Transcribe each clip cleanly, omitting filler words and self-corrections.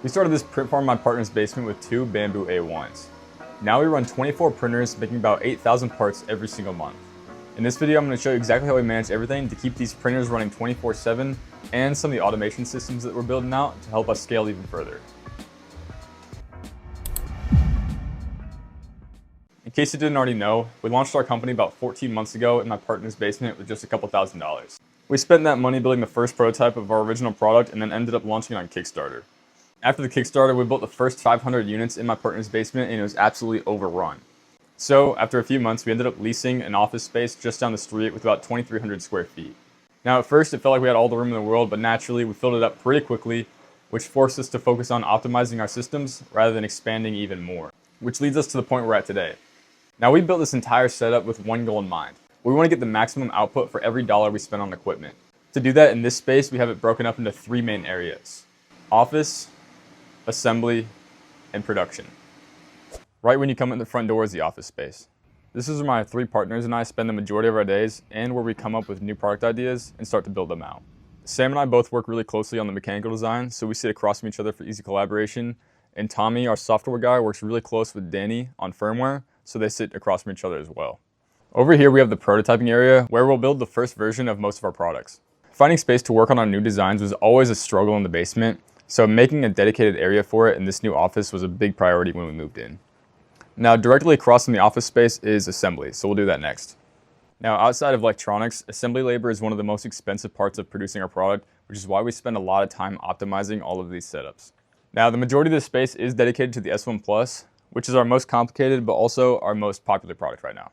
We started this print farm in my partner's basement with 2 Bambu A1s. Now we run 24 printers, making about 8,000 parts every single month. In this video, I'm going to show you exactly how we manage everything to keep these printers running 24/7 and some of the automation systems that we're building out to help us scale even further. In case you didn't already know, we launched our company about 14 months ago in my partner's basement with just a couple $1,000s. We spent that money building the first prototype of our original product and then ended up launching it on Kickstarter. After the Kickstarter, we built the first 500 units in my partner's basement and it was absolutely overrun. So after a few months, we ended up leasing an office space just down the street with about 2,300 square feet. Now at first, it felt like we had all the room in the world, but naturally we filled it up pretty quickly, which forced us to focus on optimizing our systems rather than expanding even more, which leads us to the point we're at today. Now we built this entire setup with one goal in mind. We want to get the maximum output for every dollar we spend on equipment. To do that in this space, we have it broken up into 3 main areas: office, assembly, and production. Right when you come in the front door is the office space. This is where my 3 partners and I spend the majority of our days and where we come up with new product ideas and start to build them out. Sam and I both work really closely on the mechanical design, so we sit across from each other for easy collaboration. And Tommy, our software guy, works really close with Danny on firmware, so they sit across from each other as well. Over here we have the prototyping area where we'll build the first version of most of our products. Finding space to work on our new designs was always a struggle in the basement, so making a dedicated area for it in this new office was a big priority when we moved in. Now directly across from the office space is assembly, so we'll do that next. Now outside of electronics, assembly labor is one of the most expensive parts of producing our product, which is why we spend a lot of time optimizing all of these setups. Now the majority of this space is dedicated to the S1 Plus, which is our most complicated but also our most popular product right now.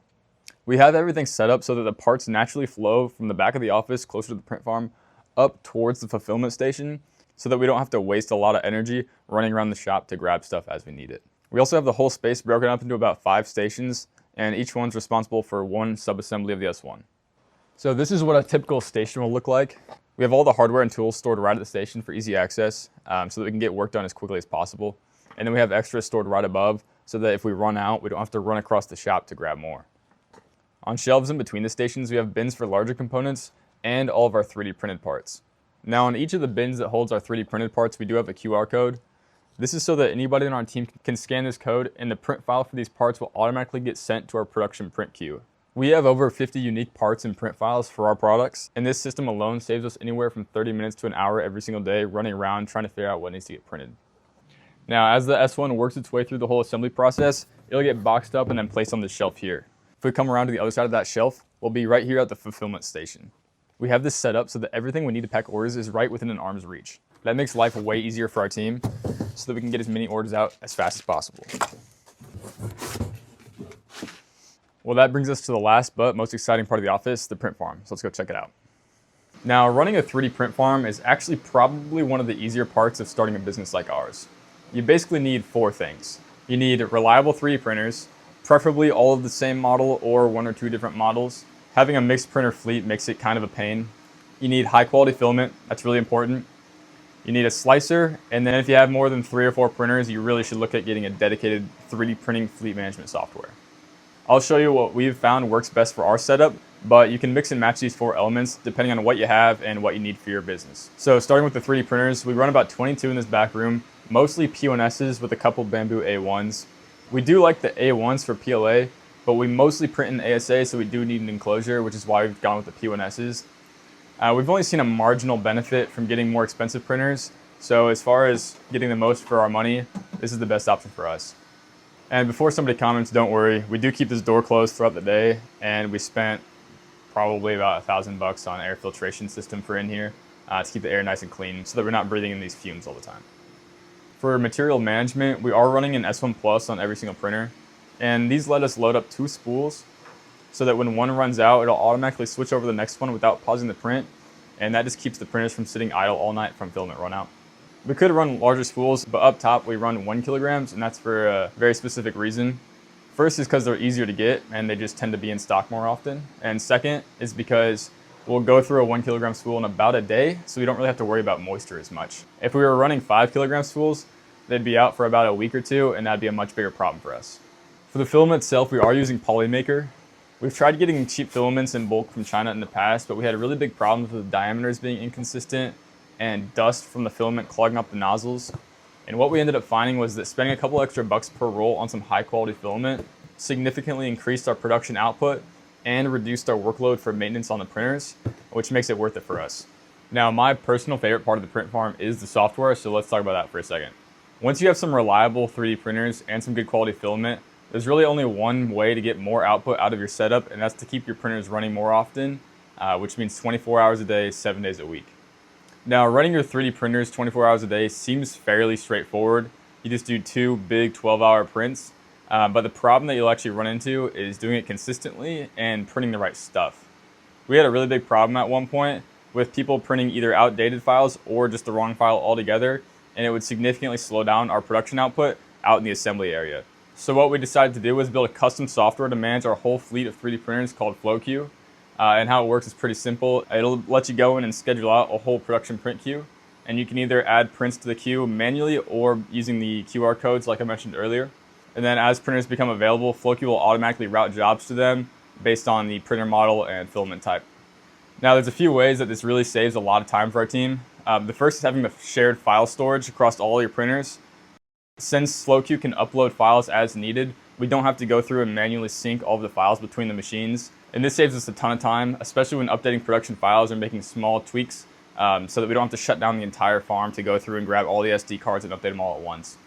We have everything set up so that the parts naturally flow from the back of the office closer to the print farm up towards the fulfillment station so that we don't have to waste a lot of energy running around the shop to grab stuff as we need it. We also have the whole space broken up into about 5 stations, and each one's responsible for one subassembly of the S1. So this is what a typical station will look like. We have all the hardware and tools stored right at the station for easy access so that we can get work done as quickly as possible. And then we have extras stored right above so that if we run out, we don't have to run across the shop to grab more. On shelves in between the stations, we have bins for larger components and all of our 3D printed parts. Now on each of the bins that holds our 3D printed parts, we do have a QR code. This is so that anybody on our team can scan this code and the print file for these parts will automatically get sent to our production print queue. We have over 50 unique parts and print files for our products, and this system alone saves us anywhere from 30 minutes to an hour every single day running around trying to figure out what needs to get printed. Now, as the S1 works its way through the whole assembly process, it'll get boxed up and then placed on the shelf here. If we come around to the other side of that shelf, we'll be right here at the fulfillment station. We have this set up so that everything we need to pack orders is right within an arm's reach. That makes life way easier for our team so that we can get as many orders out as fast as possible. Well, that brings us to the last but most exciting part of the office, the print farm. So let's go check it out. Now, running a 3D print farm is actually probably one of the easier parts of starting a business like ours. You basically need 4 things. You need reliable 3D printers, preferably all of the same model or 1 or 2 different models. Having a mixed printer fleet makes it kind of a pain. You need high quality filament, that's really important. You need a slicer, and then if you have more than 3 or 4 printers, you really should look at getting a dedicated 3D printing fleet management software. I'll show you what we've found works best for our setup, but you can mix and match these 4 elements depending on what you have and what you need for your business. So starting with the 3D printers, we run about 22 in this back room, mostly P1Ss with a couple Bambu A1s. We do like the A1s for PLA, but we mostly print in ASA, so we do need an enclosure, which is why we've gone with the P1Ss. We've only seen a marginal benefit from getting more expensive printers, so as far as getting the most for our money, this is the best option for us. And before somebody comments, don't worry, we do keep this door closed throughout the day, and we spent probably about $1,000 on air filtration system for in here to keep the air nice and clean so that we're not breathing in these fumes all the time. For material management, we are running an S1 Plus on every single printer, and these let us load up 2 spools so that when one runs out, it'll automatically switch over to the next one without pausing the print, and that just keeps the printers from sitting idle all night from filament run out. We could run larger spools, but up top we run 1 kilograms, and that's for a very specific reason. First is because they're easier to get and they just tend to be in stock more often. And second is because we'll go through a 1 kilogram spool in about a day, so we don't really have to worry about moisture as much. If we were running 5 kilogram spools, they'd be out for about a week or 2, and that'd be a much bigger problem for us. For the filament itself, we are using Polymaker. We've tried getting cheap filaments in bulk from China in the past, but we had really big problems with the diameters being inconsistent and dust from the filament clogging up the nozzles. And what we ended up finding was that spending a couple extra bucks per roll on some high quality filament significantly increased our production output and reduced our workload for maintenance on the printers, which makes it worth it for us. Now, my personal favorite part of the print farm is the software, so let's talk about that for a second. Once you have some reliable 3D printers and some good quality filament, there's really only one way to get more output out of your setup, and that's to keep your printers running more often, which means 24 hours a day, 7 days a week. Now, running your 3D printers 24 hours a day seems fairly straightforward. You just do 2 big 12-hour prints, but the problem that you'll actually run into is doing it consistently and printing the right stuff. We had a really big problem at one point with people printing either outdated files or just the wrong file altogether, and it would significantly slow down our production output out in the assembly area. So what we decided to do was build a custom software to manage our whole fleet of 3D printers called FlowQ. And how it works is pretty simple. It'll let you go in and schedule out a whole production print queue, and you can either add prints to the queue manually or using the QR codes like I mentioned earlier. And then as printers become available, FlowQ will automatically route jobs to them based on the printer model and filament type. Now, there's a few ways that this really saves a lot of time for our team. The first is having the shared file storage across all your printers. Since FlowQ can upload files as needed, we don't have to go through and manually sync all of the files between the machines. And this saves us a ton of time, especially when updating production files or making small tweaks so that we don't have to shut down the entire farm to go through and grab all the SD cards and update them all at once.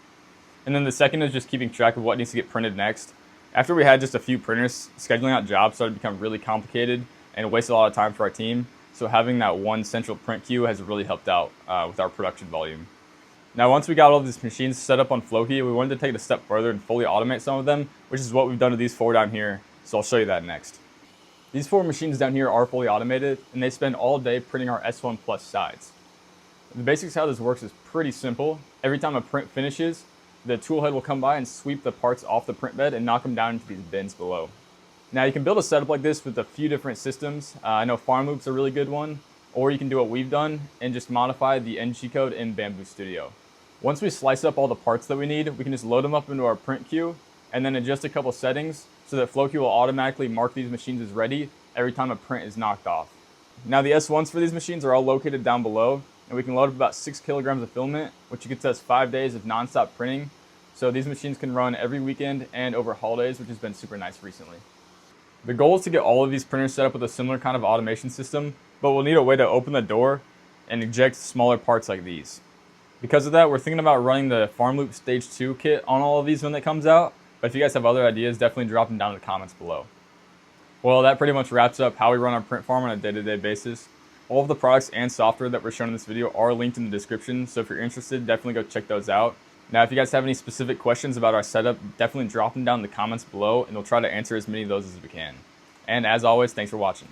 And then the second is just keeping track of what needs to get printed next. After we had just a few printers, scheduling out jobs started to become really complicated and it wasted a lot of time for our team. So having that one central print queue has really helped out with our production volume. Now, once we got all of these machines set up on FlowQ, we wanted to take it a step further and fully automate some of them, which is what we've done to these 4 down here. So I'll show you that next. These 4 machines down here are fully automated, and they spend all day printing our S1 Plus sides. The basics of how this works is pretty simple. Every time a print finishes, the tool head will come by and sweep the parts off the print bed and knock them down into these bins below. Now, you can build a setup like this with a few different systems. I know Farm Loop's a really good one, or you can do what we've done and just modify the NG code in Bambu Studio. Once we slice up all the parts that we need, we can just load them up into our print queue and then adjust a couple settings so that FlowQ will automatically mark these machines as ready every time a print is knocked off. Now, the S1s for these machines are all located down below, and we can load up about 6 kilograms of filament, which you can test 5 days of nonstop printing. So these machines can run every weekend and over holidays, which has been super nice recently. The goal is to get all of these printers set up with a similar kind of automation system, but we'll need a way to open the door and eject smaller parts like these. Because of that, we're thinking about running the Farm Loop Stage 2 kit on all of these when it comes out. But if you guys have other ideas, definitely drop them down in the comments below. Well, that pretty much wraps up how we run our print farm on a day-to-day basis. All of the products and software that we're shown in this video are linked in the description, so if you're interested, definitely go check those out. Now, if you guys have any specific questions about our setup, definitely drop them down in the comments below, and we'll try to answer as many of those as we can. And as always, thanks for watching.